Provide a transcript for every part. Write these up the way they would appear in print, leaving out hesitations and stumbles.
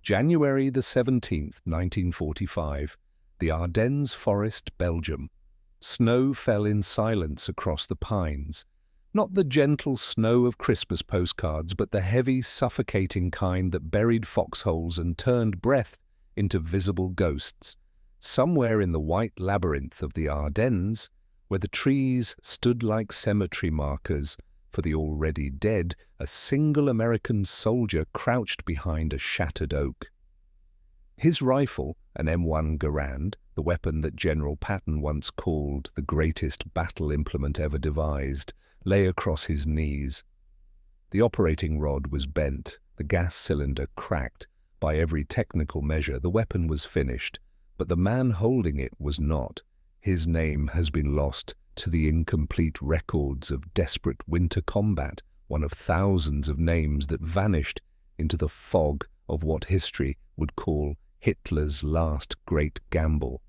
January the 17th, 1945, the Ardennes Forest, Belgium. Snow fell in silence across the pines. Not the gentle snow of Christmas postcards, but the heavy, suffocating kind that buried foxholes and turned breath into visible ghosts. Somewhere in the white labyrinth of the Ardennes, where the trees stood like cemetery markers for the already dead, a single American soldier crouched behind a shattered oak. His rifle, an M1 Garand, the weapon that General Patton once called the greatest battle implement ever devised, lay across his knees. The operating rod was bent, the gas cylinder cracked. By every technical measure, the weapon was finished, but the man holding it was not. His name has been lost to the incomplete records of desperate winter combat, one of thousands of names that vanished into the fog of what history would call Hitler's last great gamble.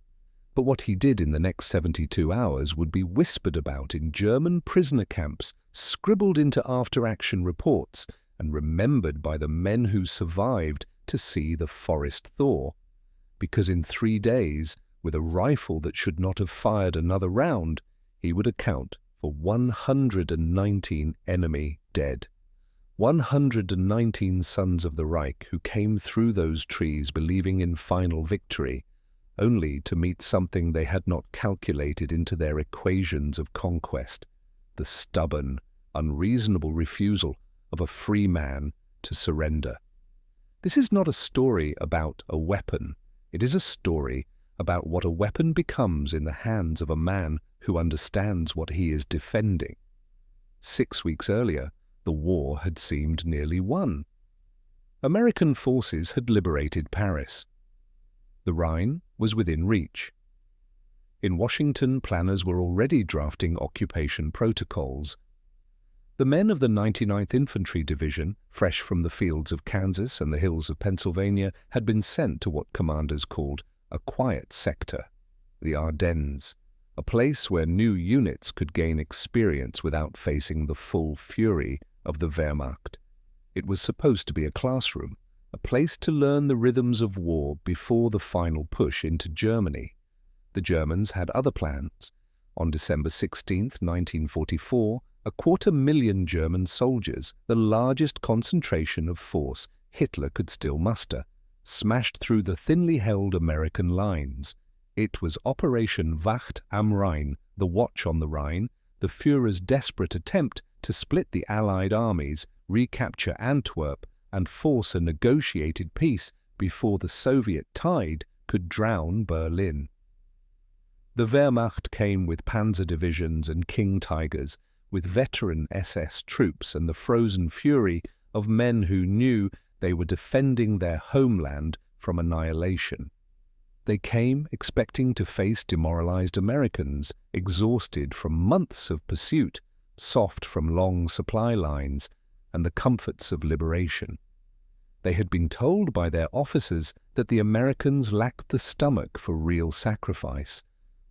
But what he did in the next 72 hours would be whispered about in German prisoner camps, scribbled into after-action reports, and remembered by the men who survived to see the forest thaw. Because in 3 days, with a rifle that should not have fired another round, he would account for 119 enemy dead. 119 sons of the Reich who came through those trees believing in final victory, only to meet something they had not calculated into their equations of conquest, the stubborn, unreasonable refusal of a free man to surrender. This is not a story about a weapon. It is a story about what a weapon becomes in the hands of a man who understands what he is defending. 6 weeks earlier, the war had seemed nearly won. American forces had liberated Paris. The Rhine was within reach. In Washington, planners were already drafting occupation protocols. The men of the 99th Infantry Division, fresh from the fields of Kansas and the hills of Pennsylvania, had been sent to what commanders called a quiet sector, the Ardennes, a place where new units could gain experience without facing the full fury of the Wehrmacht. It was supposed to be a classroom, a place to learn the rhythms of war before the final push into Germany. The Germans had other plans. On December 16, 1944, 250,000 German soldiers, the largest concentration of force Hitler could still muster, smashed through the thinly held American lines. It was Operation Wacht am Rhein, the Watch on the Rhine, the Führer's desperate attempt to split the Allied armies, recapture Antwerp, and force a negotiated peace before the Soviet tide could drown Berlin. The Wehrmacht came with panzer divisions and King Tigers, with veteran SS troops and the frozen fury of men who knew they were defending their homeland from annihilation. They came expecting to face demoralized Americans, exhausted from months of pursuit, soft from long supply lines, and the comforts of liberation. They had been told by their officers that the Americans lacked the stomach for real sacrifice,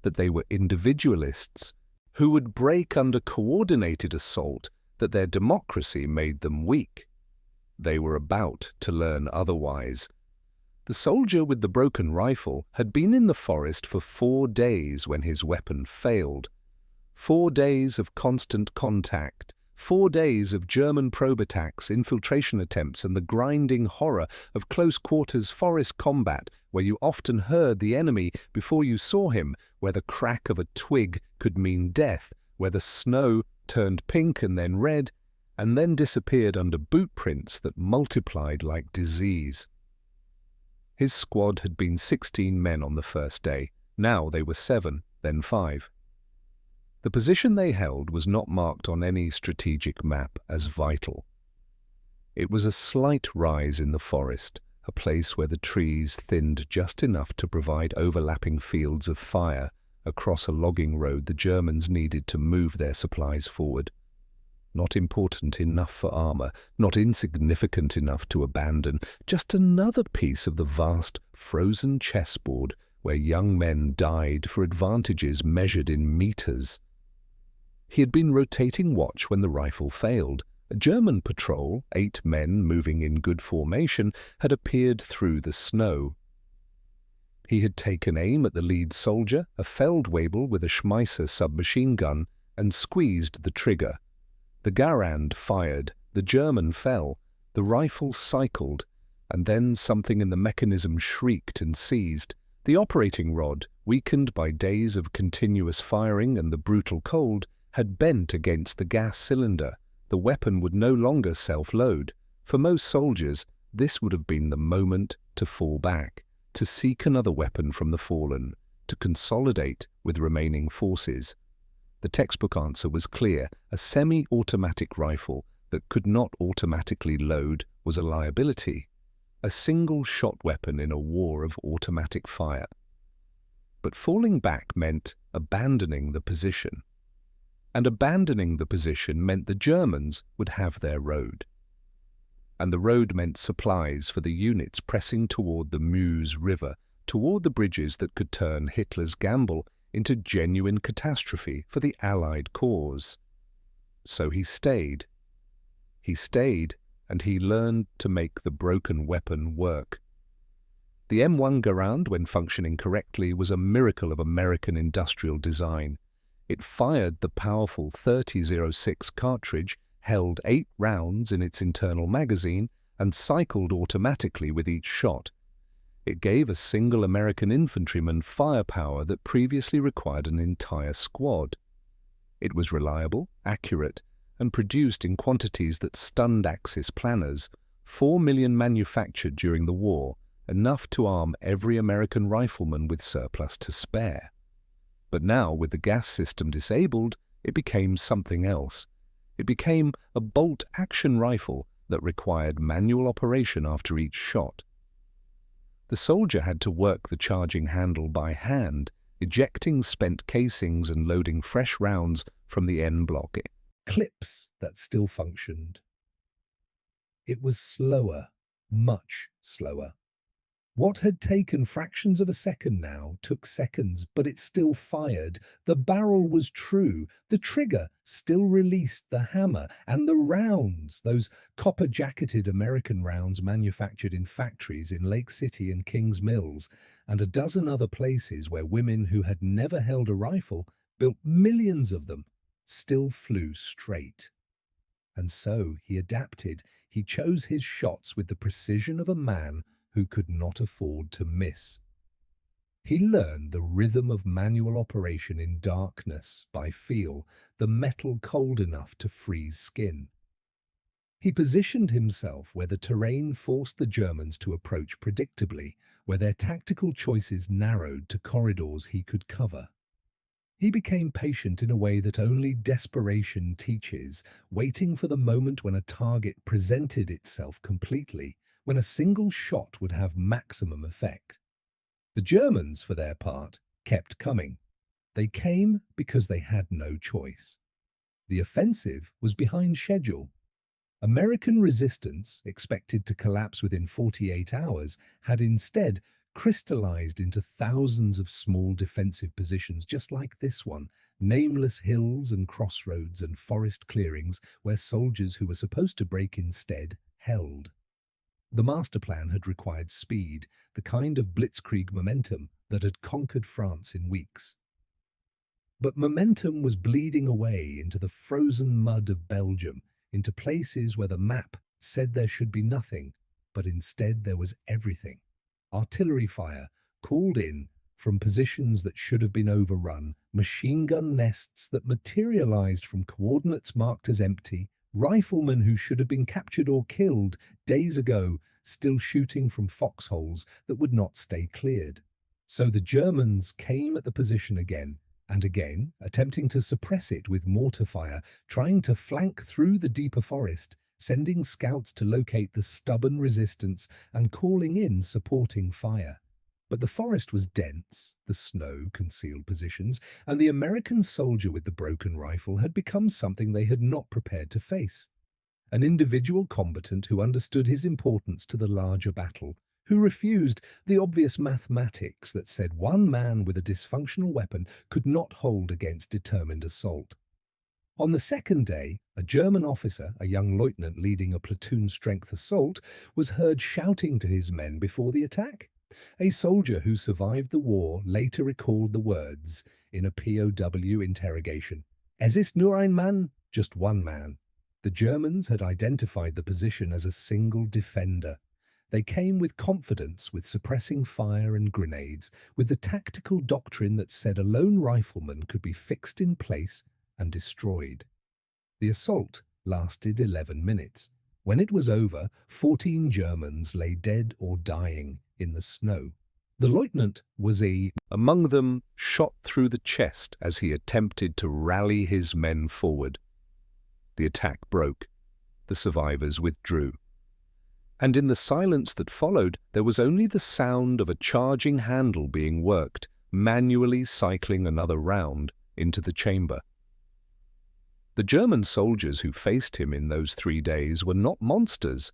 that they were individualists who would break under coordinated assault, that their democracy made them weak. They were about to learn otherwise. The soldier with the broken rifle had been in the forest for 4 days when his weapon failed. 4 days of constant contact, 4 days of German probe attacks, infiltration attempts, and the grinding horror of close-quarters forest combat where you often heard the enemy before you saw him, where the crack of a twig could mean death, where the snow turned pink and then disappeared under boot prints that multiplied like disease. His squad had been 16 men on the first day. Now they were 7, then 5. The position they held was not marked on any strategic map as vital. It was a slight rise in the forest, a place where the trees thinned just enough to provide overlapping fields of fire across a logging road the Germans needed to move their supplies forward. Not important enough for armor, not insignificant enough to abandon, just another piece of the vast frozen chessboard where young men died for advantages measured in meters. He had been rotating watch when the rifle failed, A German patrol, 8 men moving in good formation, had appeared through the snow. He had taken aim at the lead soldier, a Feldwebel with a Schmeisser submachine gun, and squeezed the trigger. The Garand fired, the German fell, the rifle cycled, and then something in the mechanism shrieked and seized. The operating rod, weakened by days of continuous firing and the brutal cold, had bent against the gas cylinder. The weapon would no longer self-load. For most soldiers, this would have been the moment to fall back, to seek another weapon from the fallen, to consolidate with remaining forces. The textbook answer was clear. A semi-automatic rifle that could not automatically load was a liability, a single-shot weapon in a war of automatic fire. But falling back meant abandoning the position. And abandoning the position meant the Germans would have their road. And the road meant supplies for the units pressing toward the Meuse River, toward the bridges that could turn Hitler's gamble into genuine catastrophe for the Allied cause. So he stayed. He stayed, and he learned to make the broken weapon work. The M1 Garand, when functioning correctly, was a miracle of American industrial design. It fired the powerful 30-06 cartridge, held 8 rounds in its internal magazine, and cycled automatically with each shot. It gave a single American infantryman firepower that previously required an entire squad. It was reliable, accurate, and produced in quantities that stunned Axis planners. 4 million manufactured during the war, enough to arm every American rifleman with surplus to spare. But now, with the gas system disabled, it became something else. It became a bolt-action rifle that required manual operation after each shot. The soldier had to work the charging handle by hand, ejecting spent casings and loading fresh rounds from the N-block clips that still functioned. It was slower, much slower. What had taken fractions of a second now took seconds, but it still fired. The barrel was true. The trigger still released the hammer. And the rounds, those copper-jacketed American rounds manufactured in factories in Lake City and Kings Mills, and a dozen other places where women who had never held a rifle, built millions of them, still flew straight. And so he adapted. He chose his shots with the precision of a man who could not afford to miss. He learned the rhythm of manual operation in darkness by feel, the metal cold enough to freeze skin. He positioned himself where the terrain forced the Germans to approach predictably, where their tactical choices narrowed to corridors he could cover. He became patient in a way that only desperation teaches, waiting for the moment when a target presented itself completely, when a single shot would have maximum effect. The Germans, for their part, kept coming. They came because they had no choice. The offensive was behind schedule. American resistance, expected to collapse within 48 hours, had instead crystallized into thousands of small defensive positions just like this one, nameless hills and crossroads and forest clearings where soldiers who were supposed to break instead held. The master plan had required speed, the kind of blitzkrieg momentum that had conquered France in weeks. But momentum was bleeding away into the frozen mud of Belgium, into places where the map said there should be nothing, but instead there was everything. Artillery fire called in from positions that should have been overrun, machine gun nests that materialized from coordinates marked as empty, riflemen who should have been captured or killed days ago, still shooting from foxholes that would not stay cleared. So the Germans came at the position again and again, attempting to suppress it with mortar fire, trying to flank through the deeper forest, sending scouts to locate the stubborn resistance and calling in supporting fire. But the forest was dense, the snow concealed positions, and the American soldier with the broken rifle had become something they had not prepared to face. An individual combatant who understood his importance to the larger battle, who refused the obvious mathematics that said one man with a dysfunctional weapon could not hold against determined assault. On the second day, a German officer, a young lieutenant leading a platoon-strength assault, was heard shouting to his men before the attack. A soldier who survived the war later recalled the words in a POW interrogation. Es ist nur ein Mann, just one man. The Germans had identified the position as a single defender. They came with confidence, with suppressing fire and grenades, with the tactical doctrine that said a lone rifleman could be fixed in place and destroyed. The assault lasted 11 minutes. When it was over, 14 Germans lay dead or dying in the snow. The lieutenant was among them, shot through the chest as he attempted to rally his men forward. The attack broke. The survivors withdrew. And in the silence that followed, there was only the sound of a charging handle being worked, manually cycling another round into the chamber. The German soldiers who faced him in those 3 days were not monsters.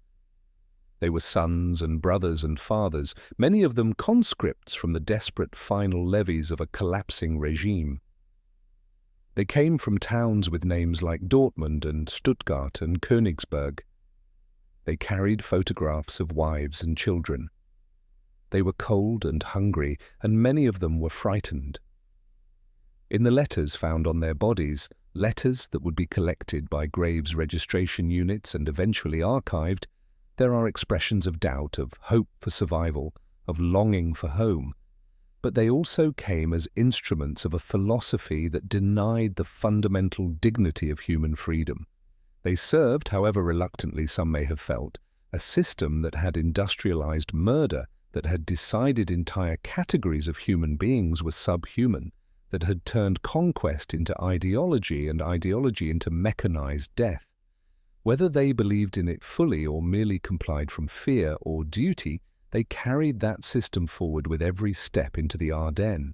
They were sons and brothers and fathers, many of them conscripts from the desperate final levies of a collapsing regime. They came from towns with names like Dortmund and Stuttgart and Königsberg. They carried photographs of wives and children. They were cold and hungry, and many of them were frightened. In the letters found on their bodies, letters that would be collected by graves registration units and eventually archived, there are expressions of doubt, of hope for survival, of longing for home. But they also came as instruments of a philosophy that denied the fundamental dignity of human freedom. They served, however reluctantly some may have felt, a system that had industrialized murder, that had decided entire categories of human beings were subhuman, that had turned conquest into ideology and ideology into mechanized death. Whether they believed in it fully or merely complied from fear or duty, they carried that system forward with every step into the Ardennes.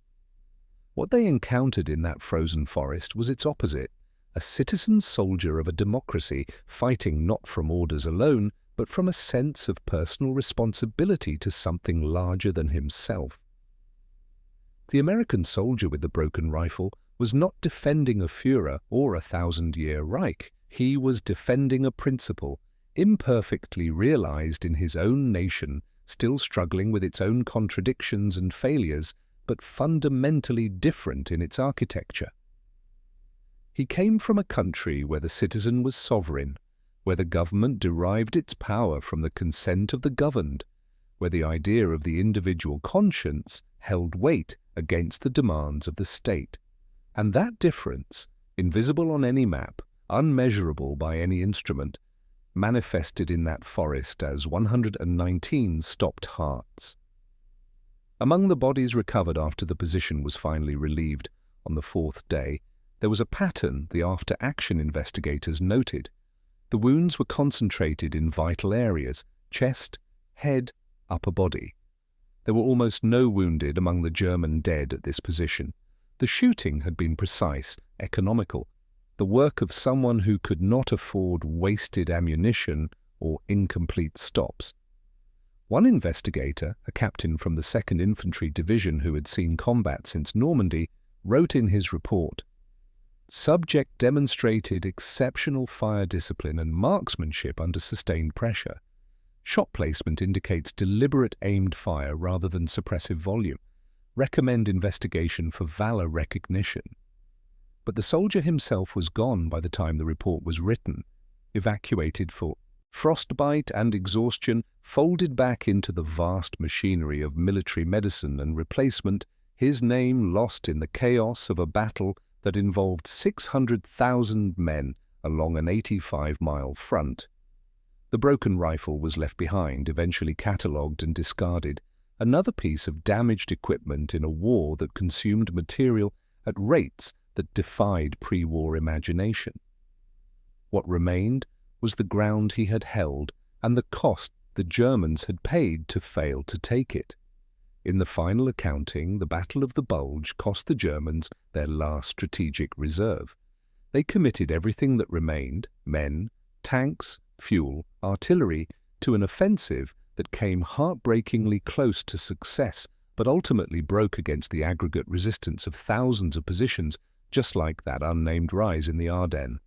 What they encountered in that frozen forest was its opposite, a citizen soldier of a democracy fighting not from orders alone, but from a sense of personal responsibility to something larger than himself. The American soldier with the broken rifle was not defending a Führer or a 1,000-year Reich. He was defending a principle, imperfectly realized in his own nation, still struggling with its own contradictions and failures, but fundamentally different in its architecture. He came from a country where the citizen was sovereign, where the government derived its power from the consent of the governed, where the idea of the individual conscience held weight against the demands of the state. And that difference, invisible on any map, unmeasurable by any instrument, manifested in that forest as 119 stopped hearts. Among the bodies recovered after the position was finally relieved on the 4th day, there was a pattern the after-action investigators noted. The wounds were concentrated in vital areas: chest, head, upper body. There were almost no wounded among the German dead at this position. The shooting had been precise, economical, the work of someone who could not afford wasted ammunition or incomplete stops. One investigator, a captain from the 2nd Infantry Division who had seen combat since Normandy, wrote in his report, "Subject demonstrated exceptional fire discipline and marksmanship under sustained pressure. Shot placement indicates deliberate aimed fire rather than suppressive volume. Recommend investigation for valor recognition." But the soldier himself was gone by the time the report was written, evacuated for frostbite and exhaustion, folded back into the vast machinery of military medicine and replacement, his name lost in the chaos of a battle that involved 600,000 men along an 85-mile front. The broken rifle was left behind, eventually catalogued and discarded, another piece of damaged equipment in a war that consumed material at rates that defied pre-war imagination. What remained was the ground he had held and the cost the Germans had paid to fail to take it. In the final accounting, the Battle of the Bulge cost the Germans their last strategic reserve. They committed everything that remained, men, tanks, fuel, artillery, to an offensive that came heartbreakingly close to success, but ultimately broke against the aggregate resistance of thousands of positions just like that unnamed rise in the Ardennes.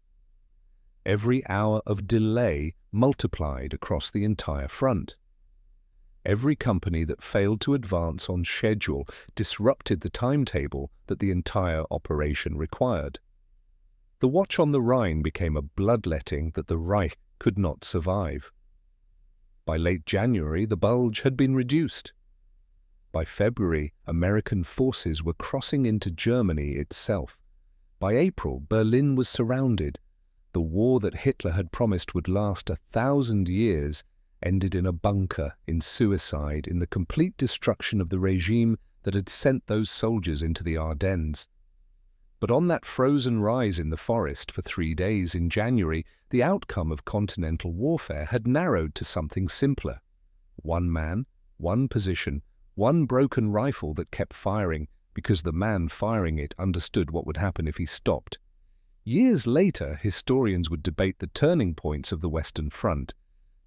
Every hour of delay multiplied across the entire front. Every company that failed to advance on schedule disrupted the timetable that the entire operation required. The watch on the Rhine became a bloodletting that the Reich could not survive. By late January, the bulge had been reduced. By February, American forces were crossing into Germany itself. By April, Berlin was surrounded. The war that Hitler had promised would last 1,000 years ended in a bunker, in suicide, in the complete destruction of the regime that had sent those soldiers into the Ardennes. But on that frozen rise in the forest for 3 days in January, the outcome of continental warfare had narrowed to something simpler. One man, one position, one broken rifle that kept firing because the man firing it understood what would happen if he stopped. Years later, historians would debate the turning points of the Western Front.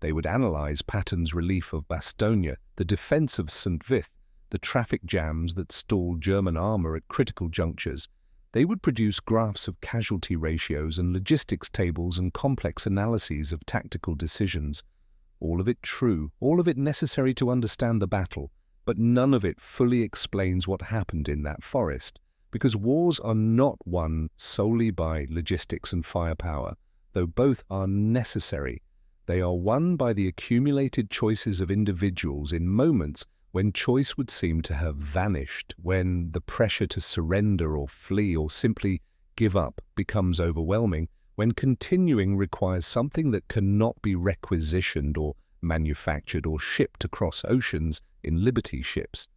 They would analyze Patton's relief of Bastogne, the defense of St. Vith, the traffic jams that stalled German armor at critical junctures. They would produce graphs of casualty ratios and logistics tables and complex analyses of tactical decisions. All of it true, all of it necessary to understand the battle, but none of it fully explains what happened in that forest, because wars are not won solely by logistics and firepower, though both are necessary. They are won by the accumulated choices of individuals in moments when choice would seem to have vanished, when the pressure to surrender or flee or simply give up becomes overwhelming, when continuing requires something that cannot be requisitioned or manufactured or shipped across oceans in Liberty ships.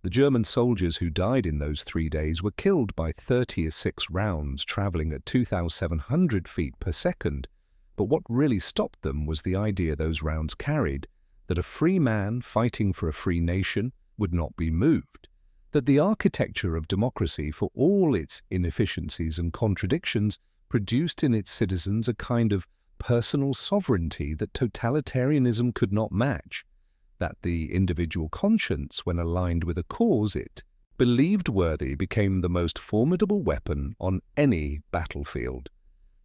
The German soldiers who died in those 3 days were killed by 36 rounds traveling at 2,700 feet per second. But what really stopped them was the idea those rounds carried, that a free man fighting for a free nation would not be moved, that the architecture of democracy, for all its inefficiencies and contradictions, produced in its citizens a kind of personal sovereignty that totalitarianism could not match, that the individual conscience, when aligned with a cause it believed worthy, became the most formidable weapon on any battlefield.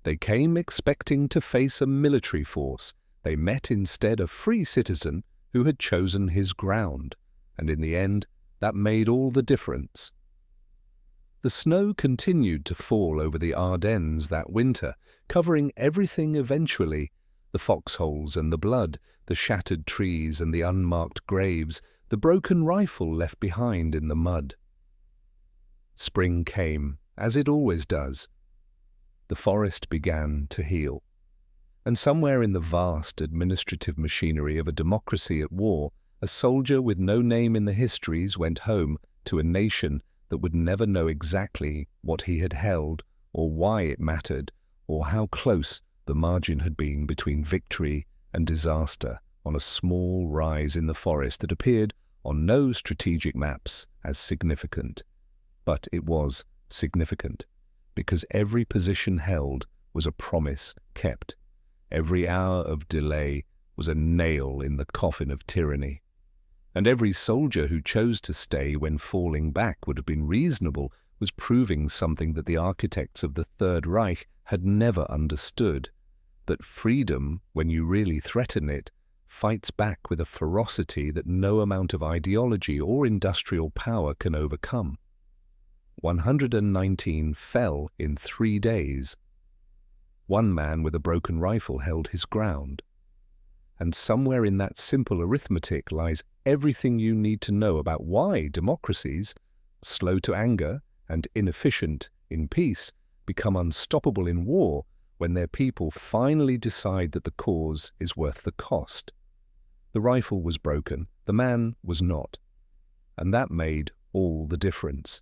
They came expecting to face a military force. They met instead a free citizen who had chosen his ground, and in the end, that made all the difference. The snow continued to fall over the Ardennes that winter, covering everything eventually: the foxholes and the blood, the shattered trees and the unmarked graves, the broken rifle left behind in the mud. Spring came, as it always does. The forest began to heal. And somewhere in the vast administrative machinery of a democracy at war, a soldier with no name in the histories went home to a nation that would never know exactly what he had held, or why it mattered, or how close the margin had been between victory and disaster on a small rise in the forest that appeared on no strategic maps as significant. But it was significant, because every position held was a promise kept. Every hour of delay was a nail in the coffin of tyranny. And every soldier who chose to stay when falling back would have been reasonable was proving something that the architects of the Third Reich had never understood, that freedom, when you really threaten it, fights back with a ferocity that no amount of ideology or industrial power can overcome. 119 fell in 3 days. One man with a broken rifle held his ground. And somewhere in that simple arithmetic lies everything you need to know about why democracies, slow to anger and inefficient in peace, become unstoppable in war when their people finally decide that the cause is worth the cost. The rifle was broken, the man was not. And that made all the difference.